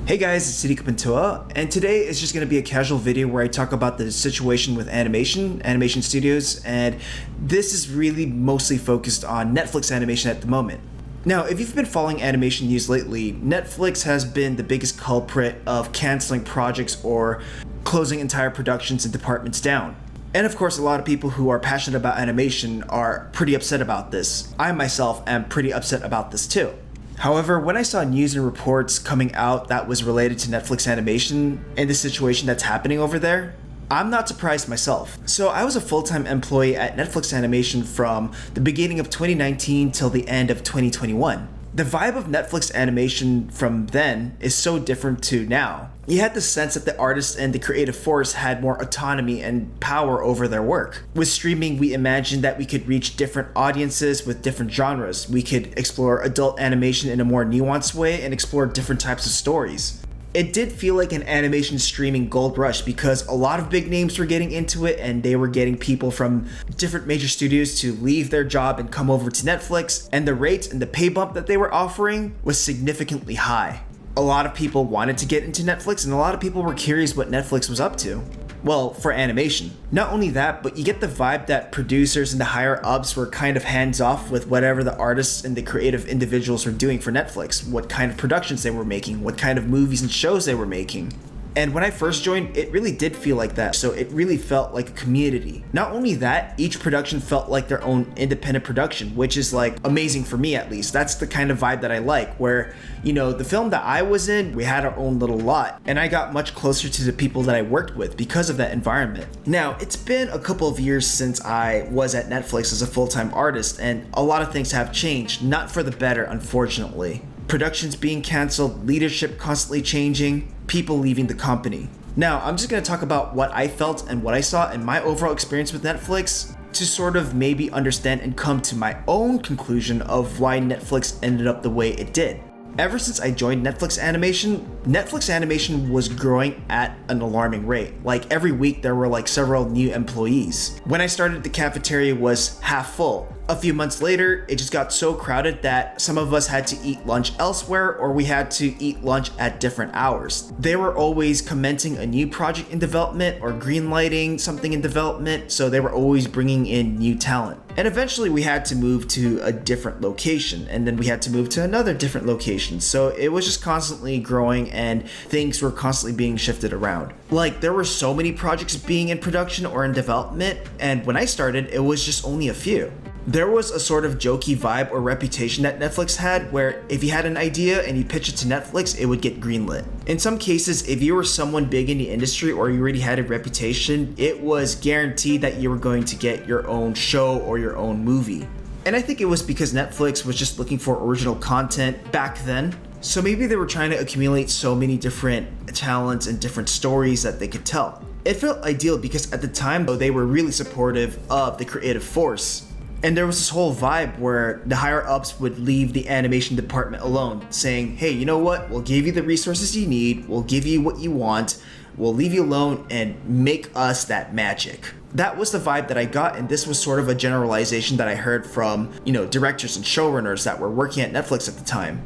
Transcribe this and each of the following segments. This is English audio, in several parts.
Hey guys, it's Toniko Pantoja, and today is just going to be a casual video where I talk about the situation with animation studios, and this is really mostly focused on Netflix animation at the moment. Now, if you've been following animation news lately, Netflix has been the biggest culprit of canceling projects or closing entire productions and departments down. And of course, a lot of people who are passionate about animation are pretty upset about this. I myself am pretty upset about this too. However, when I saw news and reports coming out that was related to Netflix animation and the situation that's happening over there, I'm not surprised myself. So I was a full-time employee at Netflix Animation from the beginning of 2019 till the end of 2021. The vibe of Netflix animation from then is so different to now. You had the sense that the artists and the creative force had more autonomy and power over their work. With streaming, we imagined that we could reach different audiences with different genres. We could explore adult animation in a more nuanced way and explore different types of stories. It did feel like an animation streaming gold rush because a lot of big names were getting into it and they were getting people from different major studios to leave their job and come over to Netflix, and the rates and the pay bump that they were offering was significantly high. A lot of people wanted to get into Netflix and a lot of people were curious what Netflix was up to. Well, for animation. Not only that, but you get the vibe that producers and the higher ups were kind of hands off with whatever the artists and the creative individuals were doing for Netflix, what kind of productions they were making, what kind of movies and shows they were making. And when I first joined, it really did feel like that, so it really felt like a community. Not only that, each production felt like their own independent production, which is like amazing for me at least. That's the kind of vibe that I like, where, you know, the film that I was in, we had our own little lot, and I got much closer to the people that I worked with because of that environment. Now, it's been a couple of years since I was at Netflix as a full-time artist, and a lot of things have changed, not for the better, unfortunately. Productions being canceled, leadership constantly changing, people leaving the company. Now, I'm just going to talk about what I felt and what I saw and my overall experience with Netflix to sort of maybe understand and come to my own conclusion of why Netflix ended up the way it did. Ever since I joined Netflix Animation was growing at an alarming rate. Like every week there were like several new employees. When I started, the cafeteria was half full. A few months later, it just got so crowded that some of us had to eat lunch elsewhere or we had to eat lunch at different hours. They were always commencing a new project in development or greenlighting something in development, so they were always bringing in new talent. And eventually we had to move to a different location, and then we had to move to another different location. So it was just constantly growing and things were constantly being shifted around. Like there were so many projects being in production or in development, and when I started, it was just only a few. There was a sort of jokey vibe or reputation that Netflix had where if you had an idea and you pitch it to Netflix, it would get greenlit. In some cases, if you were someone big in the industry or you already had a reputation, it was guaranteed that you were going to get your own show or your own movie. And I think it was because Netflix was just looking for original content back then. So maybe they were trying to accumulate so many different talents and different stories that they could tell. It felt ideal because at the time, though, they were really supportive of the creative force. And there was this whole vibe where the higher ups would leave the animation department alone, saying, hey, you know what? We'll give you the resources you need. We'll give you what you want. We'll leave you alone and make us that magic. That was the vibe that I got, and this was sort of a generalization that I heard from, directors and showrunners that were working at Netflix at the time.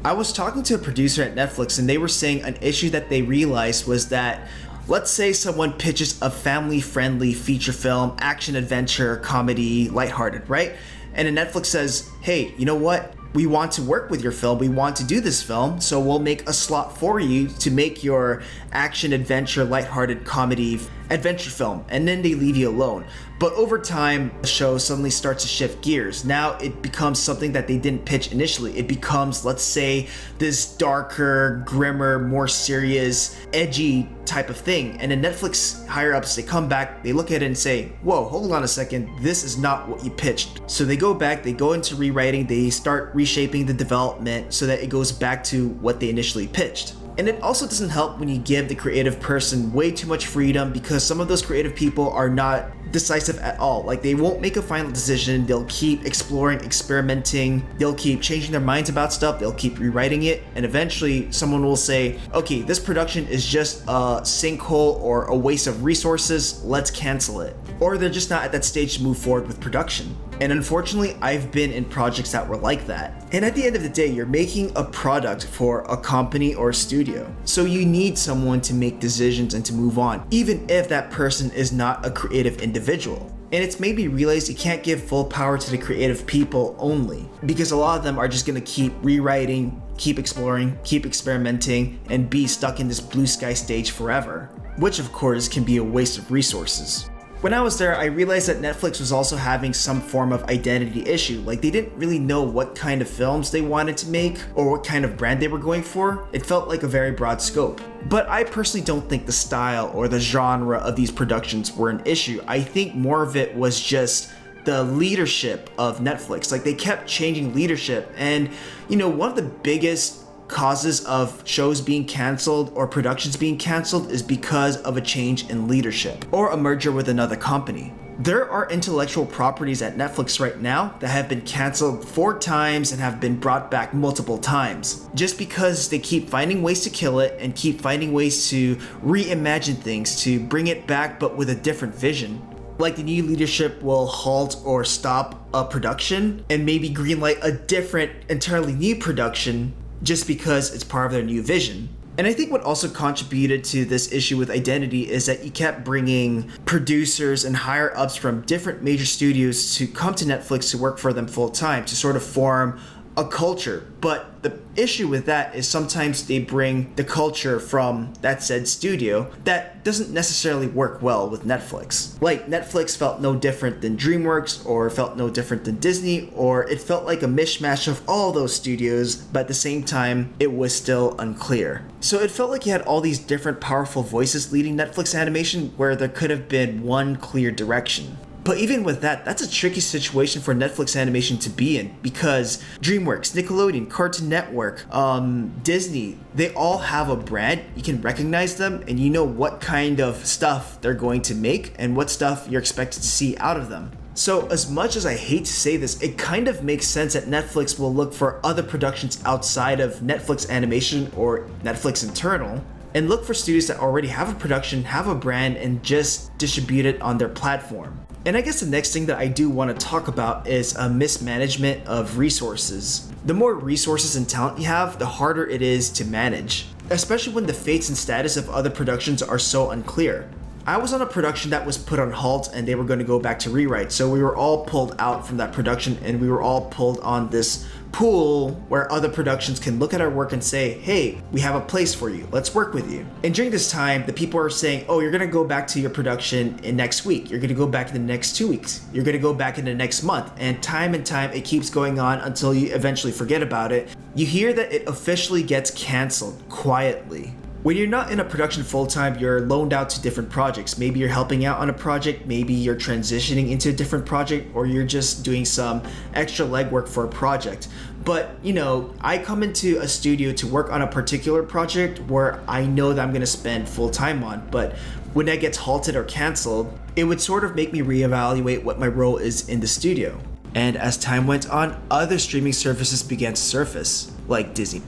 I was talking to a producer at Netflix, and they were saying an issue that they realized was that let's say someone pitches a family-friendly feature film, action, adventure, comedy, lighthearted, right? And then Netflix says, hey, you know what? We want to work with your film. We want to do this film. So we'll make a slot for you to make your action, adventure, lighthearted comedy adventure film. And then they leave you alone. But over time, the show suddenly starts to shift gears. Now it becomes something that they didn't pitch initially. It becomes, let's say, this darker, grimmer, more serious, edgy type of thing. And then Netflix higher ups, they come back, they look at it and say, whoa, hold on a second, this is not what you pitched. So they go back, they go into rewriting, they start reshaping the development so that it goes back to what they initially pitched. And it also doesn't help when you give the creative person way too much freedom because some of those creative people are not decisive at all. Like they won't make a final decision. They'll keep exploring, experimenting. They'll keep changing their minds about stuff. They'll keep rewriting it. And eventually someone will say, okay, this production is just a sinkhole or a waste of resources. Let's cancel it. Or they're just not at that stage to move forward with production. And unfortunately, I've been in projects that were like that. And at the end of the day, you're making a product for a company or a studio. So you need someone to make decisions and to move on, even if that person is not a creative individual. And it's made me realize you can't give full power to the creative people only, because a lot of them are just gonna keep rewriting, keep exploring, keep experimenting, and be stuck in this blue sky stage forever, which of course can be a waste of resources. When I was there, I realized that Netflix was also having some form of identity issue. Like, they didn't really know what kind of films they wanted to make or what kind of brand they were going for. It felt like a very broad scope. But I personally don't think the style or the genre of these productions were an issue. I think more of it was just the leadership of Netflix. Like, they kept changing leadership, and one of the biggest causes of shows being canceled or productions being canceled is because of a change in leadership or a merger with another company. There are intellectual properties at Netflix right now that have been canceled 4 times and have been brought back multiple times, just because they keep finding ways to kill it and keep finding ways to reimagine things, to bring it back but with a different vision. Like, the new leadership will halt or stop a production and maybe greenlight a different, entirely new production just because it's part of their new vision. And I think what also contributed to this issue with identity is that you kept bringing producers and higher ups from different major studios to come to Netflix to work for them full time to sort of form a culture. But the issue with that is sometimes they bring the culture from that said studio that doesn't necessarily work well with Netflix. Like, Netflix felt no different than DreamWorks, or felt no different than Disney, or it felt like a mishmash of all those studios, but at the same time, it was still unclear. So it felt like you had all these different powerful voices leading Netflix animation where there could have been one clear direction. But even with that, that's a tricky situation for Netflix animation to be in, because DreamWorks, Nickelodeon, Cartoon Network, Disney, they all have a brand. You can recognize them and you know what kind of stuff they're going to make and what stuff you're expected to see out of them. So as much as I hate to say this, it kind of makes sense that Netflix will look for other productions outside of Netflix animation or Netflix internal, and look for studios that already have a production, have a brand, and just distribute it on their platform. And I guess the next thing that I do want to talk about is a mismanagement of resources. The more resources and talent you have, the harder it is to manage, especially when the fates and status of other productions are so unclear. I was on a production that was put on halt and they were going to go back to rewrite, so we were all pulled out from that production and we were all pulled on this pool where other productions can look at our work and say, hey, we have a place for you, let's work with you. And during this time, the people are saying, oh, you're gonna go back to your production in next week, you're gonna go back in the next 2 weeks, you're gonna go back in the next month, and time it keeps going on until you eventually forget about it. You hear that it officially gets canceled quietly. When you're not in a production full-time, you're loaned out to different projects. Maybe you're helping out on a project, maybe you're transitioning into a different project, or you're just doing some extra legwork for a project. But, I come into a studio to work on a particular project where I know that I'm going to spend full time on, but when that gets halted or canceled, it would sort of make me reevaluate what my role is in the studio. And as time went on, other streaming services began to surface, like Disney+,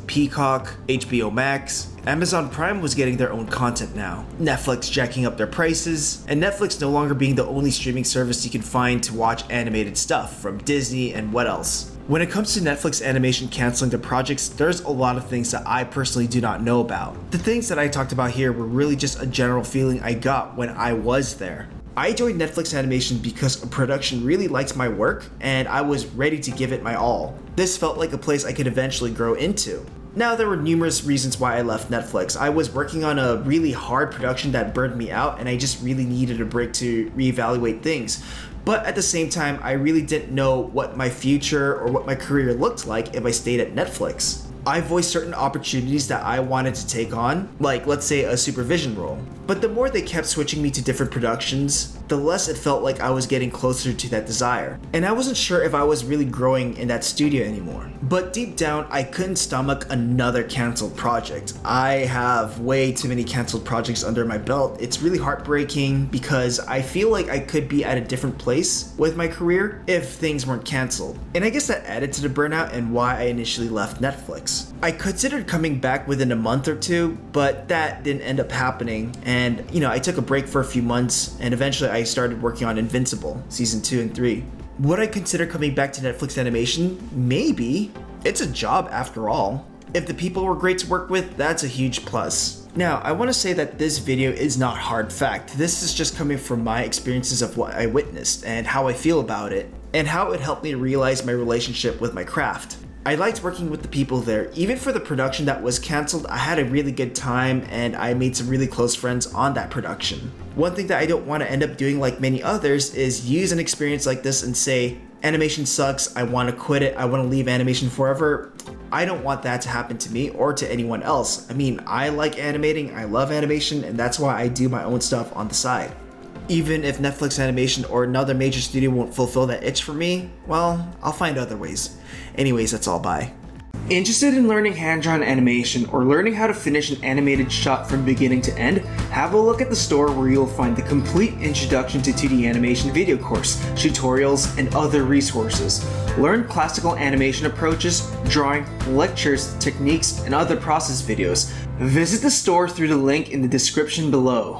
Peacock, HBO Max. Amazon Prime was getting their own content now, Netflix jacking up their prices, and Netflix no longer being the only streaming service you can find to watch animated stuff from Disney and what else. When it comes to Netflix animation canceling their projects, there's a lot of things that I personally do not know about. The things that I talked about here were really just a general feeling I got when I was there. I joined Netflix Animation because a production really liked my work and I was ready to give it my all. This felt like a place I could eventually grow into. Now, there were numerous reasons why I left Netflix. I was working on a really hard production that burned me out and I just really needed a break to reevaluate things. But at the same time, I really didn't know what my future or what my career looked like if I stayed at Netflix. I voiced certain opportunities that I wanted to take on, like let's say a supervision role. But the more they kept switching me to different productions, the less it felt like I was getting closer to that desire. And I wasn't sure if I was really growing in that studio anymore. But deep down, I couldn't stomach another canceled project. I have way too many canceled projects under my belt. It's really heartbreaking because I feel like I could be at a different place with my career if things weren't canceled. And I guess that added to the burnout and why I initially left Netflix. I considered coming back within a month or two, but that didn't end up happening. And I took a break for a few months and eventually I started working on Invincible season 2 and 3. Would I consider coming back to Netflix animation? Maybe. It's a job after all. If the people were great to work with, that's a huge plus. Now, I want to say that this video is not hard fact. This is just coming from my experiences of what I witnessed and how I feel about it, and how it helped me realize my relationship with my craft. I liked working with the people there. Even for the production that was cancelled, I had a really good time and I made some really close friends on that production. One thing that I don't want to end up doing like many others is use an experience like this and say, animation sucks, I want to quit it, I want to leave animation forever. I don't want that to happen to me or to anyone else. I mean, I like animating, I love animation, and that's why I do my own stuff on the side. Even if Netflix Animation or another major studio won't fulfill that itch for me, well, I'll find other ways. Anyways, that's all, bye. Interested in learning hand-drawn animation or learning how to finish an animated shot from beginning to end? Have a look at the store where you'll find the complete Introduction to 2D Animation video course, tutorials, and other resources. Learn classical animation approaches, drawing, lectures, techniques, and other process videos. Visit the store through the link in the description below.